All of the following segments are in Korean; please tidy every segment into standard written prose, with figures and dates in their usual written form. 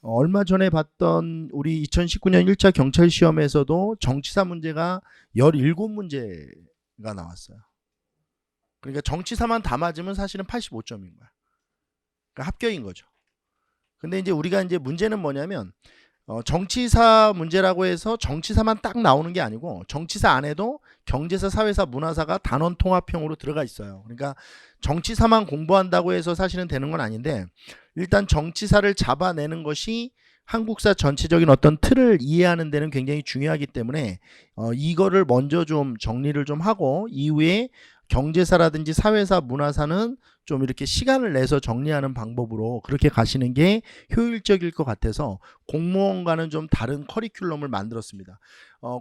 얼마 전에 봤던 우리 2019년 1차 경찰 시험에서도 정치사 문제가 17문제가 나왔어요. 그러니까 정치사만 다 맞으면 사실은 85점인 거야. 그러니까 합격인 거죠. 근데 이제 우리가 이제 문제는 뭐냐면 정치사 문제라고 해서 정치사만 딱 나오는 게 아니고 정치사 안에도 경제사, 사회사, 문화사가 단원 통합형으로 들어가 있어요. 그러니까 정치사만 공부한다고 해서 사실은 되는 건 아닌데 일단 정치사를 잡아내는 것이 한국사 전체적인 어떤 틀을 이해하는 데는 굉장히 중요하기 때문에 이거를 먼저 좀 정리를 좀 하고 이후에 경제사라든지 사회사, 문화사는 좀 이렇게 시간을 내서 정리하는 방법으로 그렇게 가시는 게 효율적일 것 같아서 공무원과는 좀 다른 커리큘럼을 만들었습니다.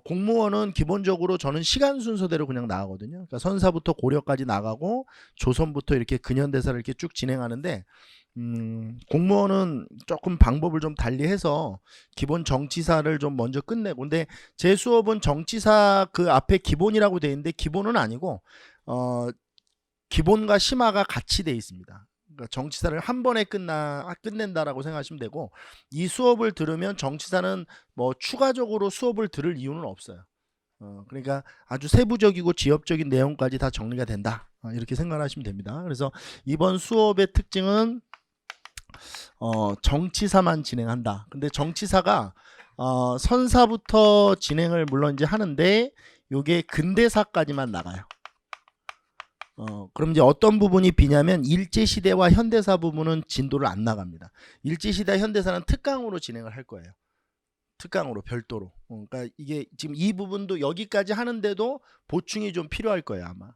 공무원은 기본적으로 저는 시간 순서대로 그냥 나가거든요. 그러니까 선사부터 고려까지 나가고 조선부터 이렇게 근현대사를 이렇게 쭉 진행하는데 공무원은 조금 방법을 좀 달리해서 기본 정치사를 좀 먼저 끝내고, 근데 제 수업은 정치사 그 앞에 기본이라고 되어 있는데 기본은 아니고 기본과 심화가 같이 되어 있습니다. 그러니까 정치사를 한 번에 끝낸다라고 생각하시면 되고, 이 수업을 들으면 정치사는 뭐 추가적으로 수업을 들을 이유는 없어요. 그러니까 아주 세부적이고 지엽적인 내용까지 다 정리가 된다, 이렇게 생각하시면 됩니다. 그래서 이번 수업의 특징은 정치사만 진행한다. 근데 정치사가 선사부터 진행을 물론 이제 하는데 요게 근대사까지만 나가요. 그럼 이제 어떤 부분이 비냐면 일제시대와 현대사 부분은 진도를 안 나갑니다. 일제시대 현대사는 특강으로 진행을 할 거예요. 특강으로 별도로. 그러니까 이게 지금 이 부분도 여기까지 하는데도 보충이 좀 필요할 거예요 아마.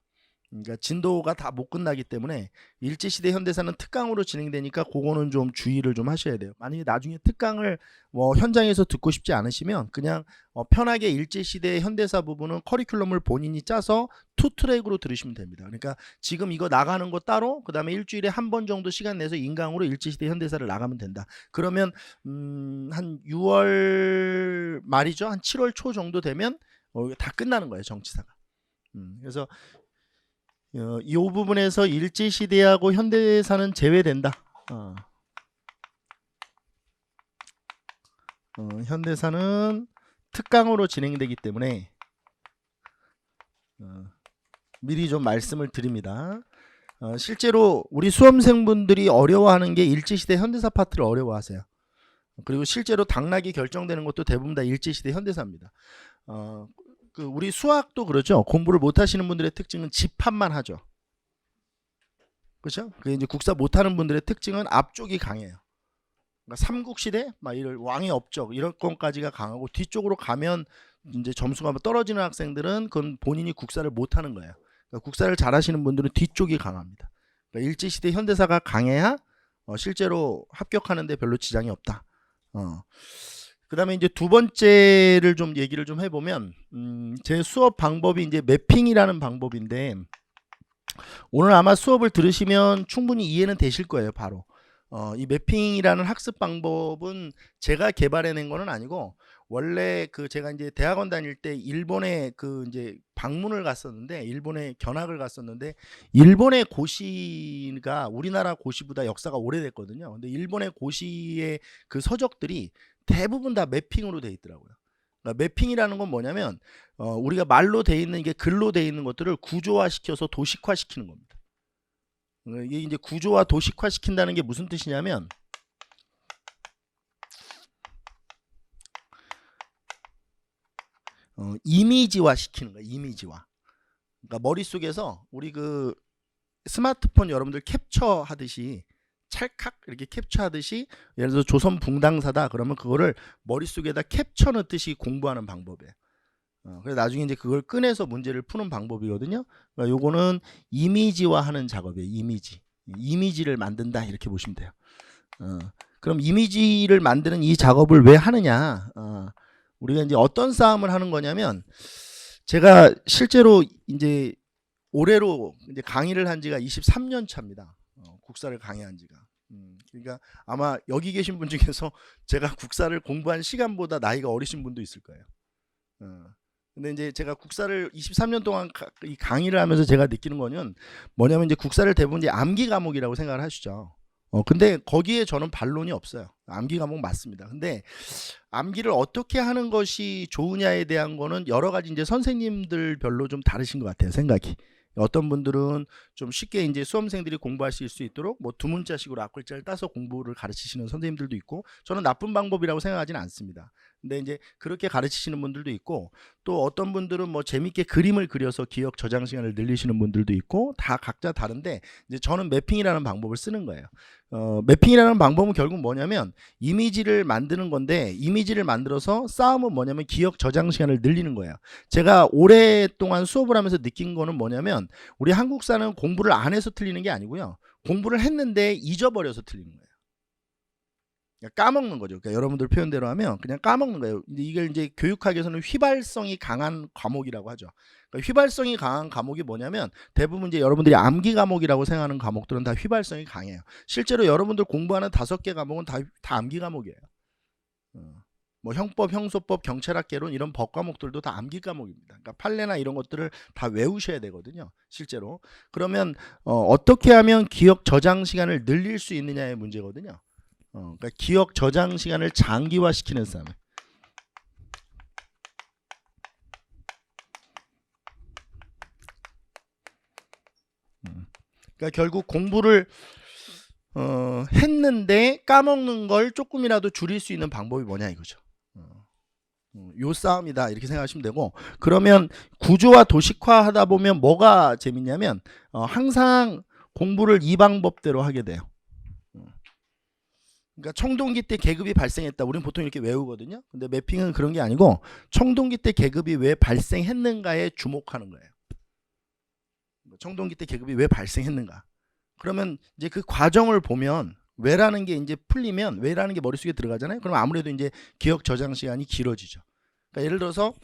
그러니까 진도가 다 못 끝나기 때문에 일제시대 현대사는 특강으로 진행되니까 그거는 좀 주의를 좀 하셔야 돼요. 만약에 나중에 특강을 뭐 현장에서 듣고 싶지 않으시면 그냥 편하게 일제시대 현대사 부분은 커리큘럼을 본인이 짜서 투 트랙으로 들으시면 됩니다. 그러니까 지금 이거 나가는 거 따로, 그 다음에 일주일에 한 번 정도 시간 내서 인강으로 일제시대 현대사를 나가면 된다. 그러면 한 6월 말이죠, 한 7월 초 정도 되면 다 끝나는 거예요 정치사가. 그래서 이 부분에서 일제시대하고 현대사는 제외된다. 현대사는 특강으로 진행되기 때문에 미리 좀 말씀을 드립니다. 실제로 우리 수험생분들이 어려워하는 게 일제시대 현대사 파트를 어려워하세요. 그리고 실제로 당락이 결정되는 것도 대부분 다 일제시대 현대사입니다. 우리 수학도 그렇죠. 공부를 못 하시는 분들의 특징은 집합만 하죠. 그렇죠? 그 이제 국사 못 하는 분들의 특징은 앞쪽이 강해요. 그러니까 삼국시대 막 이런 왕의 업적 이런 건까지가 강하고, 뒤쪽으로 가면 이제 점수가 떨어지는 학생들은 그건 본인이 국사를 못 하는 거예요. 그러니까 국사를 잘 하시는 분들은 뒤쪽이 강합니다. 그러니까 일제시대 현대사가 강해야 실제로 합격하는데 별로 지장이 없다. 그 다음에 이제 두 번째를 좀 얘기를 좀 해보면, 제 수업 방법이 이제 매핑이라는 방법인데, 오늘 아마 수업을 들으시면 충분히 이해는 되실 거예요. 바로 이 매핑이라는 학습 방법은 제가 개발해낸 거는 아니고, 원래 그 제가 이제 대학원 다닐 때 일본에 그 이제 방문을 갔었는데, 일본에 견학을 갔었는데, 일본의 고시가 우리나라 고시보다 역사가 오래됐거든요. 근데 일본의 고시의 그 서적들이 대부분 다 매핑으로 돼 있더라고요. 그러니까 매핑이라는 건 뭐냐면 우리가 말로 돼 있는 게 글로 돼 있는 것들을 구조화시켜서 도식화시키는 겁니다. 이게 이제 구조화 도식화시킨다는 게 무슨 뜻이냐면, 이미지화 시키는 거예요. 이미지화. 그러니까 머릿속에서 우리 그 스마트폰 여러분들 캡처 하듯이 찰칵 이렇게 캡처하듯이, 예를 들어서 조선 붕당사다 그러면 그거를 머릿속에다 캡처 넣듯이 공부하는 방법이에요. 그래서 나중에 이제 그걸 꺼내서 문제를 푸는 방법이거든요. 그러니까 요거는 이미지화하는 작업이에요. 이미지를 만든다 이렇게 보시면 돼요. 그럼 이미지를 만드는 이 작업을 왜 하느냐? 우리가 이제 어떤 싸움을 하는 거냐면, 제가 실제로 이제 올해로 이제 강의를 한 지가 23년 차입니다. 국사를 강의한 지가. 그러니까 아마 여기 계신 분 중에서 제가 국사를 공부한 시간보다 나이가 어리신 분도 있을 거예요. 근데 이제 제가 국사를 23년 동안 이 강의를 하면서 제가 느끼는 거는 뭐냐면, 이제 국사를 대부분 이제 암기 과목이라고 생각을 하시죠. 근데 거기에 저는 반론이 없어요. 암기 과목 맞습니다. 근데 암기를 어떻게 하는 것이 좋으냐에 대한 거는 여러 가지 이제 선생님들 별로 좀 다르신 것 같아요. 생각이. 어떤 분들은 좀 쉽게 이제 수험생들이 공부하실 수 있도록 뭐 두 문자식으로 앞글자를 따서 공부를 가르치시는 선생님들도 있고, 저는 나쁜 방법이라고 생각하지는 않습니다. 근데 이제 그렇게 가르치시는 분들도 있고, 또 어떤 분들은 뭐 재밌게 그림을 그려서 기억 저장 시간을 늘리시는 분들도 있고, 다 각자 다른데 이제 저는 매핑이라는 방법을 쓰는 거예요. 매핑이라는 방법은 결국 뭐냐면 이미지를 만드는 건데, 이미지를 만들어서 싸움은 뭐냐면 기억 저장 시간을 늘리는 거예요. 제가 오랫동안 수업을 하면서 느낀 거는 뭐냐면, 우리 한국사는 공부를 안 해서 틀리는 게 아니고요, 공부를 했는데 잊어버려서 틀리는 거예요. 그러니까 까먹는 거죠. 그러니까 여러분들 표현대로 하면 그냥 까먹는 거예요. 근데 이게 이제 교육학에서는 휘발성이 강한 과목이라고 하죠. 그러니까 휘발성이 강한 과목이 뭐냐면, 대부분 이제 여러분들이 암기 과목이라고 생각하는 과목들은 다 휘발성이 강해요. 실제로 여러분들 공부하는 5개 과목은 다 암기 과목이에요. 뭐 형법, 형소법, 경찰학, 개론 이런 법 과목들도 다 암기 과목입니다. 그러니까 판례나 이런 것들을 다 외우셔야 되거든요. 실제로. 그러면 어떻게 하면 기억 저장 시간을 늘릴 수 있느냐의 문제거든요. 그러니까 기억 저장 시간을 장기화시키는 싸움. 그러니까 결국 공부를 했는데 까먹는 걸 조금이라도 줄일 수 있는 방법이 뭐냐 이거죠. 요 싸움이다 이렇게 생각하시면 되고, 그러면 구조화 도식화하다 보면 뭐가 재밌냐면 항상 공부를 이 방법대로 하게 돼요. 그러니까 청동기 때 계급이 발생했다, 우리는 보통 이렇게 외우거든요. 근데 매핑은 그런 게 아니고, 청동기 때 계급이 왜 발생했는가에 주목하는 거예요. 청동기 때 계급이 왜 발생했는가. 그러면 이제 그 과정을 보면 왜라는 게 이제 풀리면, 왜라는 게 머릿속에 들어가잖아요. 그럼 아무래도 이제 기억 저장 시간이 길어지죠. 그러니까 예를 들어서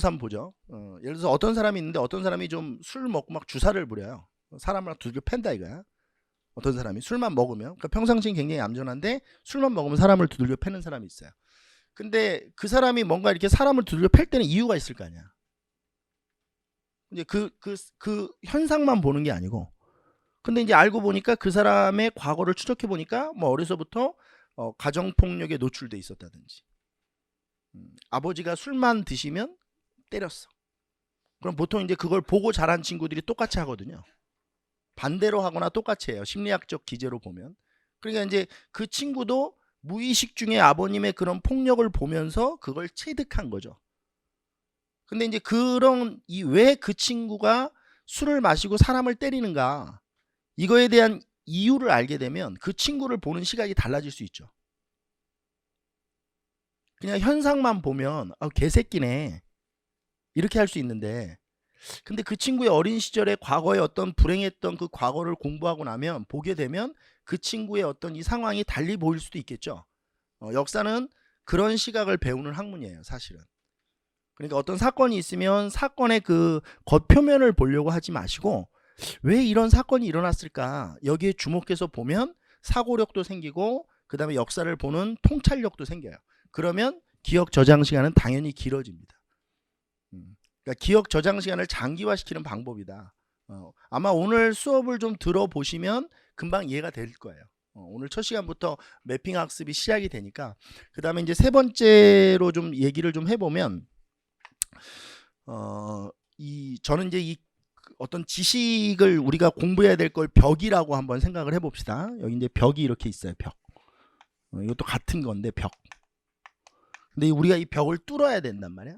한번 보죠. 예를 들어서 어떤 사람이 있는데, 어떤 사람이 좀 술 먹고 막 주사를 부려요. 사람을 두들겨 팬다 이거야. 어떤 사람이 술만 먹으면, 그러니까 평상시엔 굉장히 얌전한데 술만 먹으면 사람을 두들겨 패는 사람이 있어요. 근데 그 사람이 뭔가 이렇게 사람을 두들겨 팰 때는 이유가 있을 거 아니야. 이제 그 현상만 보는 게 아니고, 근데 이제 알고 보니까 그 사람의 과거를 추적해 보니까 뭐 어려서부터 가정 폭력에 노출돼 있었다든지, 아버지가 술만 드시면 때렸어. 그럼 보통 이제 그걸 보고 자란 친구들이 똑같이 하거든요. 반대로 하거나 똑같이 해요. 심리학적 기제로 보면. 그러니까 이제 그 친구도 무의식 중에 아버님의 그런 폭력을 보면서 그걸 체득한 거죠. 근데 이제 그런 왜 그 친구가 술을 마시고 사람을 때리는가, 이거에 대한 이유를 알게 되면 그 친구를 보는 시각이 달라질 수 있죠. 그냥 현상만 보면 개새끼네 이렇게 할 수 있는데, 근데 그 친구의 어린 시절에 과거에 어떤 불행했던 그 과거를 공부하고 나면, 보게 되면 그 친구의 어떤 이 상황이 달리 보일 수도 있겠죠. 역사는 그런 시각을 배우는 학문이에요, 사실은. 그러니까 어떤 사건이 있으면 사건의 그 겉표면을 보려고 하지 마시고, 왜 이런 사건이 일어났을까, 여기에 주목해서 보면 사고력도 생기고, 그 다음에 역사를 보는 통찰력도 생겨요. 그러면 기억 저장 시간은 당연히 길어집니다. 그러니까 기억 저장 시간을 장기화시키는 방법이다. 아마 오늘 수업을 좀 들어보시면 금방 이해가 될 거예요. 오늘 첫 시간부터 매핑 학습이 시작이 되니까. 그 다음에 이제 세 번째로 좀 얘기를 좀 해보면, 저는 이제 이 어떤 지식을 우리가 공부해야 될 걸 벽이라고 한번 생각을 해봅시다. 여기 이제 벽이 이렇게 있어요. 벽. 이것도 같은 건데 벽. 근데 우리가 이 벽을 뚫어야 된단 말이야.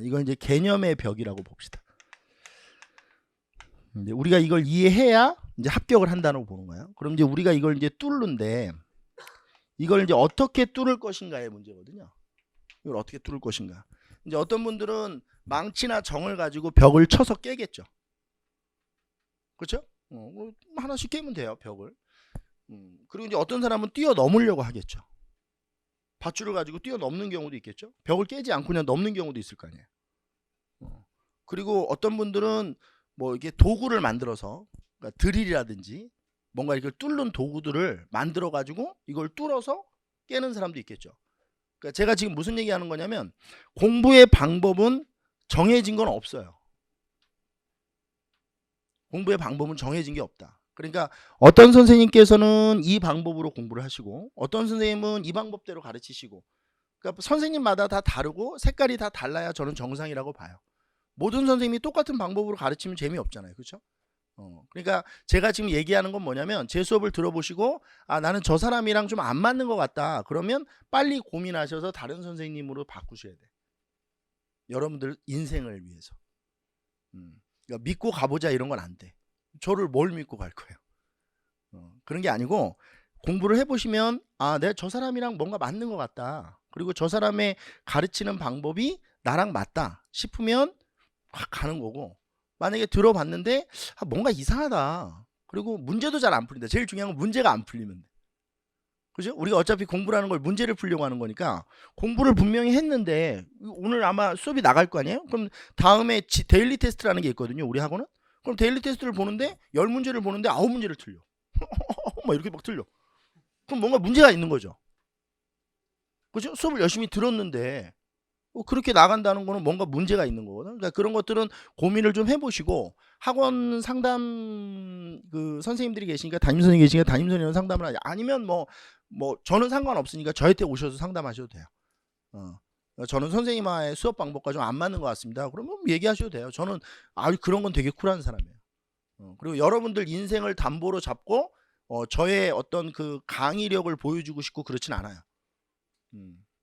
이건 이제 개념의 벽이라고 봅시다. 근데 우리가 이걸 이해해야 이제 합격을 한다고 보는 거예요. 그럼 이제 우리가 이걸 이제 뚫는데, 이걸 이제 어떻게 뚫을 것인가의 문제거든요. 이걸 어떻게 뚫을 것인가. 이제 어떤 분들은 망치나 정을 가지고 벽을 쳐서 깨겠죠. 그렇죠? 하나씩 깨면 돼요, 벽을. 그리고 이제 어떤 사람은 뛰어넘으려고 하겠죠. 밧줄을 가지고 뛰어넘는 경우도 있겠죠. 벽을 깨지 않고 그냥 넘는 경우도 있을 거 아니에요. 그리고 어떤 분들은 뭐 이게 도구를 만들어서, 그러니까 드릴이라든지 뭔가 이걸 뚫는 도구들을 만들어 가지고 이걸 뚫어서 깨는 사람도 있겠죠. 그러니까 제가 지금 무슨 얘기하는 거냐면, 공부의 방법은 정해진 건 없어요. 공부의 방법은 정해진 게 없다. 그러니까 어떤 선생님께서는 이 방법으로 공부를 하시고 어떤 선생님은 이 방법대로 가르치시고, 그러니까 선생님마다 다 다르고 색깔이 다 달라야 저는 정상이라고 봐요. 모든 선생님이 똑같은 방법으로 가르치면 재미없잖아요. 그렇죠? 그러니까 제가 지금 얘기하는 건 뭐냐면, 제 수업을 들어보시고 아 나는 저 사람이랑 좀 안 맞는 것 같다, 그러면 빨리 고민하셔서 다른 선생님으로 바꾸셔야 돼. 여러분들 인생을 위해서. 그러니까 믿고 가보자 이런 건 안 돼. 저를 뭘 믿고 갈 거예요? 그런 게 아니고, 공부를 해보시면 아 내가 저 사람이랑 뭔가 맞는 것 같다, 그리고 저 사람의 가르치는 방법이 나랑 맞다 싶으면 확 가는 거고, 만약에 들어봤는데 아, 뭔가 이상하다, 그리고 문제도 잘 안 풀린다. 제일 중요한 건 문제가 안 풀리면 돼. 그죠? 우리가 어차피 공부라는 걸 문제를 풀려고 하는 거니까, 공부를 분명히 했는데 오늘 아마 수업이 나갈 거 아니에요? 그럼 다음에 데일리 테스트라는 게 있거든요, 우리 학원은. 그럼 데일리 테스트를 보는데 10문제를 보는데 9문제를 틀려. 막 이렇게 막 틀려. 그럼 뭔가 문제가 있는 거죠. 그죠? 수업을 열심히 들었는데 그렇게 나간다는 거는 뭔가 문제가 있는 거거든. 그러니까 그런 것들은 고민을 좀 해보시고, 학원 상담 그 선생님들이 계시니까, 담임 선생님이 계시니까 담임 선생님 상담을 하냐, 아니면 뭐 저는 상관없으니까 저한테 오셔서 상담하셔도 돼요. 저는 선생님과의 수업 방법과 좀 안 맞는 것 같습니다, 그러면 얘기하셔도 돼요. 저는 그런 건 되게 쿨한 사람이에요. 그리고 여러분들 인생을 담보로 잡고 저의 어떤 그 강의력을 보여주고 싶고 그렇진 않아요.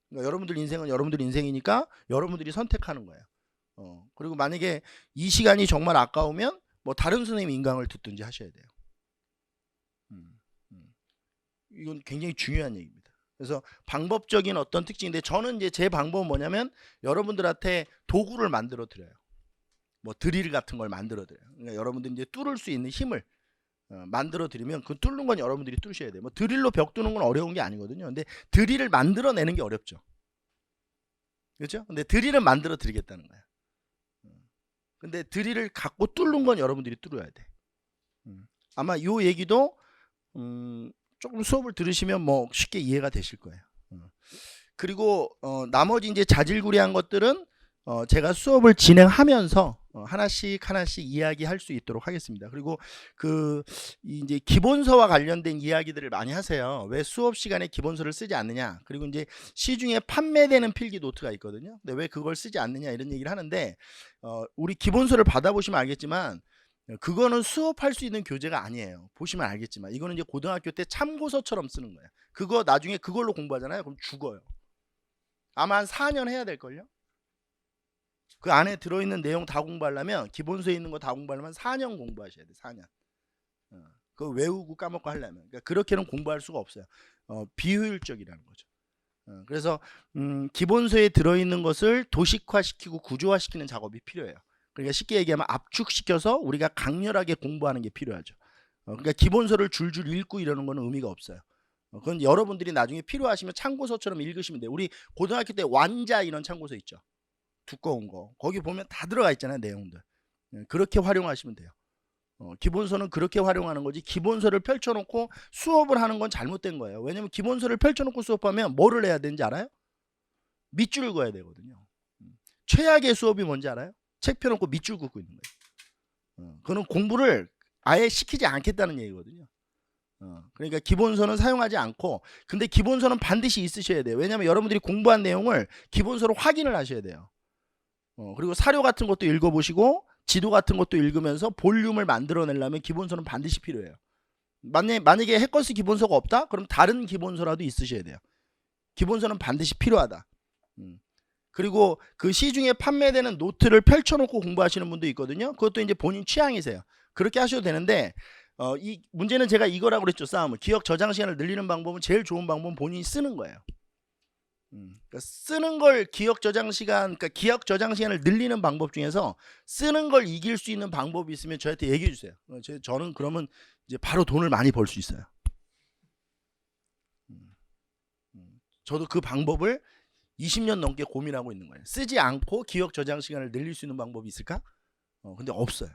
그러니까 여러분들 인생은 여러분들 인생이니까 여러분들이 선택하는 거예요. 그리고 만약에 이 시간이 정말 아까우면 뭐 다른 선생님 인강을 듣든지 하셔야 돼요. 이건 굉장히 중요한 얘기입니다. 그래서 방법적인 어떤 특징인데, 저는 이제 제 방법은 뭐냐면 여러분들한테 도구를 만들어 드려요. 뭐 드릴 같은 걸 만들어 드려요. 그러니까 여러분들이 이제 뚫을 수 있는 힘을 만들어 드리면, 그 뚫는 건 여러분들이 뚫으셔야 돼요. 뭐 드릴로 벽 뚫는 건 어려운 게 아니거든요. 근데 드릴을 만들어 내는 게 어렵죠. 그렇죠? 근데 드릴은 만들어 드리겠다는 거야. 근데 드릴을 갖고 뚫는 건 여러분들이 뚫어야 돼. 아마 요 얘기도 조금 수업을 들으시면 뭐 쉽게 이해가 되실 거예요. 그리고 나머지 이제 자질구레한 것들은 제가 수업을 진행하면서 하나씩 이야기할 수 있도록 하겠습니다. 그리고 그 이제 기본서와 관련된 이야기들을 많이 하세요. 왜 수업 시간에 기본서를 쓰지 않느냐, 그리고 이제 시중에 판매되는 필기 노트가 있거든요. 근데 왜 그걸 쓰지 않느냐 이런 얘기를 하는데, 우리 기본서를 받아보시면 알겠지만 그거는 수업할 수 있는 교재가 아니에요. 보시면 알겠지만 이거는 이제 고등학교 때 참고서처럼 쓰는 거예요. 그거 나중에 그걸로 공부하잖아요. 그럼 죽어요. 아마 한 4년 해야 될걸요. 그 안에 들어있는 내용 다 공부하려면, 기본서에 있는 거 다 공부하려면 4년 공부하셔야 돼. 4년. 그거 외우고 까먹고 하려면. 그러니까 그렇게는 공부할 수가 없어요. 비효율적이라는 거죠. 그래서 기본서에 들어있는 것을 도식화시키고 구조화시키는 작업이 필요해요. 그러니까 쉽게 얘기하면 압축시켜서 우리가 강렬하게 공부하는 게 필요하죠. 그러니까 기본서를 줄줄 읽고 이러는 거는 의미가 없어요. 그건 여러분들이 나중에 필요하시면 참고서처럼 읽으시면 돼요. 우리 고등학교 때 완자 이런 참고서 있죠. 두꺼운 거. 거기 보면 다 들어가 있잖아요, 내용들. 그렇게 활용하시면 돼요. 기본서는 그렇게 활용하는 거지, 기본서를 펼쳐놓고 수업을 하는 건 잘못된 거예요. 왜냐면 기본서를 펼쳐놓고 수업하면 뭐를 해야 되는지 알아요? 밑줄 그어야 되거든요. 최악의 수업이 뭔지 알아요? 책 펴놓고 밑줄 긋고 있는 거예요. 그거는 공부를 아예 시키지 않겠다는 얘기거든요. 그러니까 기본서는 사용하지 않고, 근데 기본서는 반드시 있으셔야 돼요. 왜냐하면 여러분들이 공부한 내용을 기본서로 확인을 하셔야 돼요. 그리고 사료 같은 것도 읽어보시고 지도 같은 것도 읽으면서 볼륨을 만들어내려면 기본서는 반드시 필요해요. 만약에 해커스 기본서가 없다? 그럼 다른 기본서라도 있으셔야 돼요. 기본서는 반드시 필요하다. 그리고 그 시중에 판매되는 노트를 펼쳐놓고 공부하시는 분도 있거든요. 그것도 이제 본인 취향이세요. 그렇게 하셔도 되는데, 이 문제는 제가 이거라고 그랬죠. 싸움은 기억 저장 시간을 늘리는 방법은, 제일 좋은 방법은 본인이 쓰는 거예요. 그러니까 쓰는 걸 기억 저장 시간, 그러니까 기억 저장 시간을 늘리는 방법 중에서 쓰는 걸 이길 수 있는 방법이 있으면 저한테 얘기해 주세요. 저는 그러면 이제 바로 돈을 많이 벌 수 있어요. 저도 그 방법을 20년 넘게 고민하고 있는 거예요. 쓰지 않고 기억 저장 시간을 늘릴 수 있는 방법이 있을까? 근데 없어요.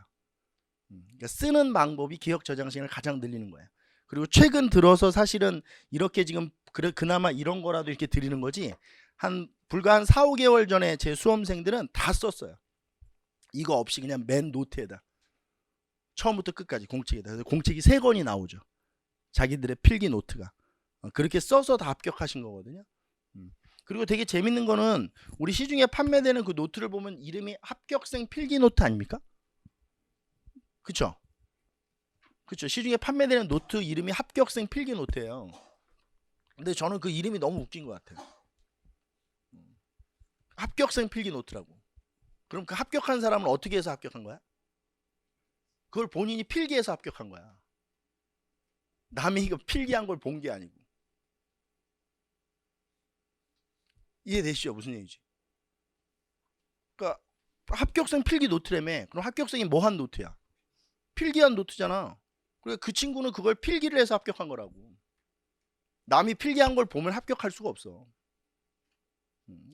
그러니까 쓰는 방법이 기억 저장 시간을 가장 늘리는 거예요. 그리고 최근 들어서 사실은 이렇게 지금 그나마 이런 거라도 이렇게 드리는 거지, 불과 한 4, 5개월 전에 제 수험생들은 다 썼어요. 이거 없이 그냥 맨 노트에다. 처음부터 끝까지 공책에다. 그래서 공책이 3권이 나오죠. 자기들의 필기 노트가. 그렇게 써서 다 합격하신 거거든요. 그리고 되게 재밌는 거는 우리 시중에 판매되는 그 노트를 보면 이름이 합격생 필기 노트 아닙니까? 그쵸? 그쵸? 시중에 판매되는 노트 이름이 합격생 필기 노트예요. 근데 저는 그 이름이 너무 웃긴 것 같아요. 합격생 필기 노트라고. 그럼 그 합격한 사람은 어떻게 해서 합격한 거야? 그걸 본인이 필기해서 합격한 거야. 남이 이거 필기한 걸 본 게 아니고. 이해되시죠? 무슨 얘기지? 그러니까 합격생 필기 노트라며. 그럼 합격생이 뭐 한 노트야? 필기한 노트잖아. 그러니까 그 친구는 그걸 필기를 해서 합격한 거라고. 남이 필기한 걸 보면 합격할 수가 없어.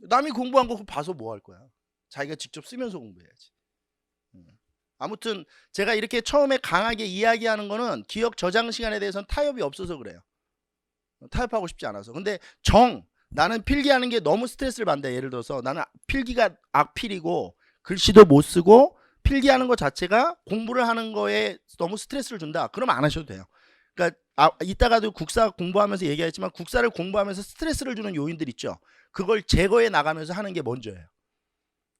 남이 공부한 거 봐서 뭐 할 거야? 자기가 직접 쓰면서 공부해야지. 아무튼 제가 이렇게 처음에 강하게 이야기하는 거는 기억 저장 시간에 대해서는 타협이 없어서 그래요. 타협하고 싶지 않아서. 근데 나는 필기하는 게 너무 스트레스를 받는다. 예를 들어서 나는 필기가 악필이고 글씨도 못 쓰고 필기하는 것 자체가 공부를 하는 거에 너무 스트레스를 준다. 그럼 안 하셔도 돼요. 그러니까 이따가도 국사 공부하면서 얘기했지만 국사를 공부하면서 스트레스를 주는 요인들 있죠. 그걸 제거해 나가면서 하는 게 먼저예요.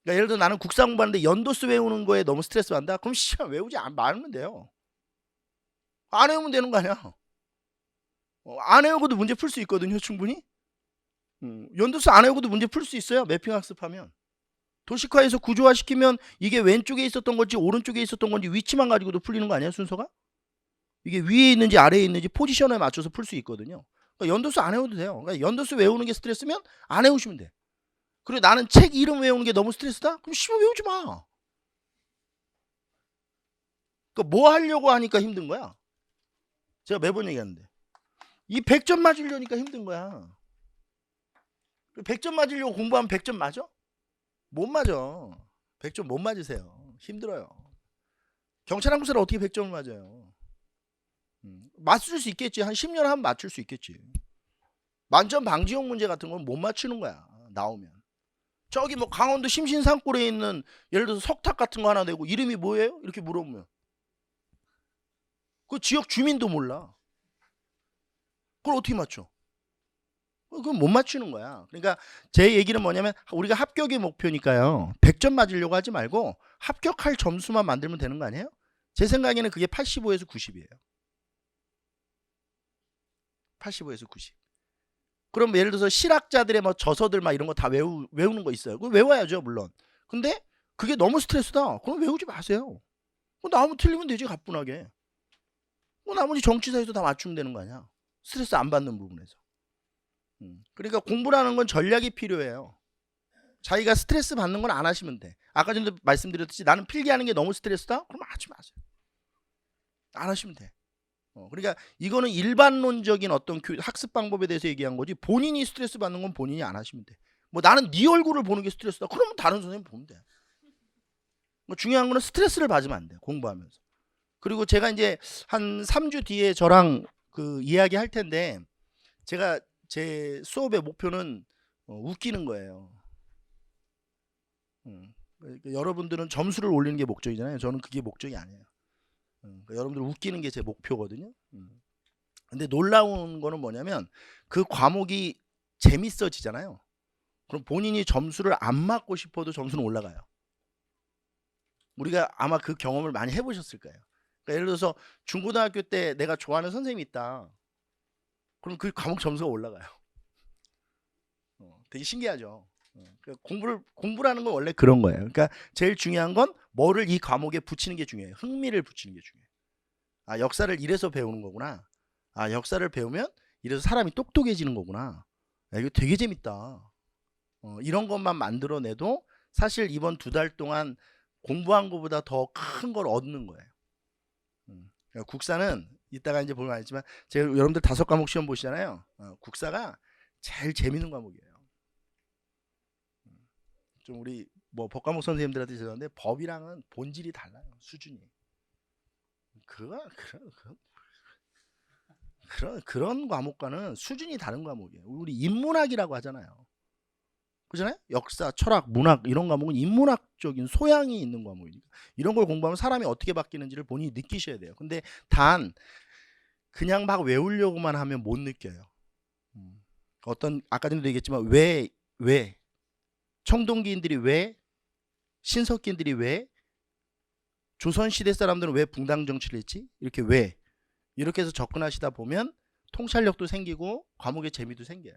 그러니까 예를 들어 나는 국사 공부하는데 연도수 외우는 거에 너무 스트레스 받는다. 그럼 외우지 말면 돼요. 안 외우면 되는 거 아니야. 안 외우고도 문제 풀 수 있거든요. 충분히. 연도수 안 외우고도 문제 풀 수 있어요. 매핑 학습하면. 도식화해서 구조화시키면 이게 왼쪽에 있었던 건지 오른쪽에 있었던 건지 위치만 가지고도 풀리는 거 아니야, 순서가? 이게 위에 있는지 아래에 있는지 포지션에 맞춰서 풀 수 있거든요. 그러니까 연도수 안 외워도 돼요. 그러니까 연도수 외우는 게 스트레스면 안 외우시면 돼. 그리고 나는 책 이름 외우는 게 너무 스트레스다? 그럼 씨발 외우지 마. 그러니까 뭐 하려고 하니까 힘든 거야? 제가 매번 얘기하는데. 이 100점 맞으려니까 힘든 거야. 100점 맞으려고 공부하면 100점 맞아? 못 맞아. 100점 못 맞으세요. 힘들어요. 경찰 한국사를 어떻게 100점을 맞아요? 맞출 수 있겠지. 한 10년 하면 맞출 수 있겠지. 만점 방지용 문제 같은 건 못 맞추는 거야. 나오면. 저기 뭐 강원도 심신산골에 있는 예를 들어서 석탑 같은 거 하나 내고 이름이 뭐예요? 이렇게 물어보면 그 지역 주민도 몰라. 그걸 어떻게 맞춰? 그건 못 맞추는 거야. 그러니까 제 얘기는 뭐냐면 우리가 합격이 목표니까요. 100점 맞으려고 하지 말고 합격할 점수만 만들면 되는 거 아니에요? 제 생각에는 그게 85에서 90이에요. 85에서 90. 그럼 예를 들어서 실학자들의 뭐 저서들 막 이런 거 다 외우는 거 있어요. 그거 외워야죠, 물론. 근데 그게 너무 스트레스다. 그럼 외우지 마세요. 나오면 틀리면 되지, 가뿐하게. 나머지 정치사에서 다 맞추면 되는 거 아니야. 스트레스 안 받는 부분에서. 그러니까 공부라는 건 전략이 필요해요. 자기가 스트레스 받는 건 안 하시면 돼. 아까 전에 말씀드렸듯이 나는 필기하는 게 너무 스트레스다? 그럼 하지 마세요. 안 하시면 돼. 그러니까 이거는 일반론적인 어떤 학습 방법에 대해서 얘기한 거지 본인이 스트레스 받는 건 본인이 안 하시면 돼. 뭐 나는 네 얼굴을 보는 게 스트레스다. 그러면 다른 선생님 보면 돼. 중요한 거는 스트레스를 받으면 안 돼. 공부하면서. 그리고 제가 이제 한 3주 뒤에 저랑 그 이야기 할 텐데 제가 제 수업의 목표는 웃기는 거예요. 그러니까 여러분들은 점수를 올리는 게 목적이잖아요. 저는 그게 목적이 아니에요. 그러니까 여러분들 웃기는 게 제 목표거든요. 근데 놀라운 거는 뭐냐면 그 과목이 재밌어지잖아요. 그럼 본인이 점수를 안 맞고 싶어도 점수는 올라가요. 우리가 아마 그 경험을 많이 해보셨을 거예요. 그러니까 예를 들어서 중고등학교 때 내가 좋아하는 선생님이 있다. 그럼 그 과목 점수가 올라가요. 되게 신기하죠. 그러니까 공부라는 건 원래 그런 거예요. 그러니까 제일 중요한 건 뭐를 이 과목에 붙이는 게 중요해요. 흥미를 붙이는 게 중요해요. 아, 역사를 이래서 배우는 거구나. 아, 역사를 배우면 이래서 사람이 똑똑해지는 거구나. 야, 이거 되게 재밌다. 이런 것만 만들어내도 사실 이번 2달 동안 공부한 것보다 더 큰 걸 얻는 거예요. 그러니까 국사는 이따가 이제 보면 알지만 제가 여러분들 5과목 시험 보시잖아요. 국사가 제일 재밌는 과목이에요. 좀 우리 뭐 법과목 선생님들한테 죄송한데 법이랑은 본질이 달라요. 수준이. 그런 과목과는 수준이 다른 과목이에요. 우리 인문학이라고 하잖아요. 그잖아요. 역사, 철학, 문학 이런 과목은 인문학적인 소양이 있는 과목이니까 이런 걸 공부하면 사람이 어떻게 바뀌는지를 본인이 느끼셔야 돼요. 근데 단 그냥 막 외우려고만 하면 못 느껴요. 어떤 아까 전에도 얘기했지만 왜 청동기인들이 왜 신석기인들이 왜 조선시대 사람들은 왜 붕당 정치를 했지? 이렇게 왜 이렇게 해서 접근하시다 보면 통찰력도 생기고 과목의 재미도 생겨요.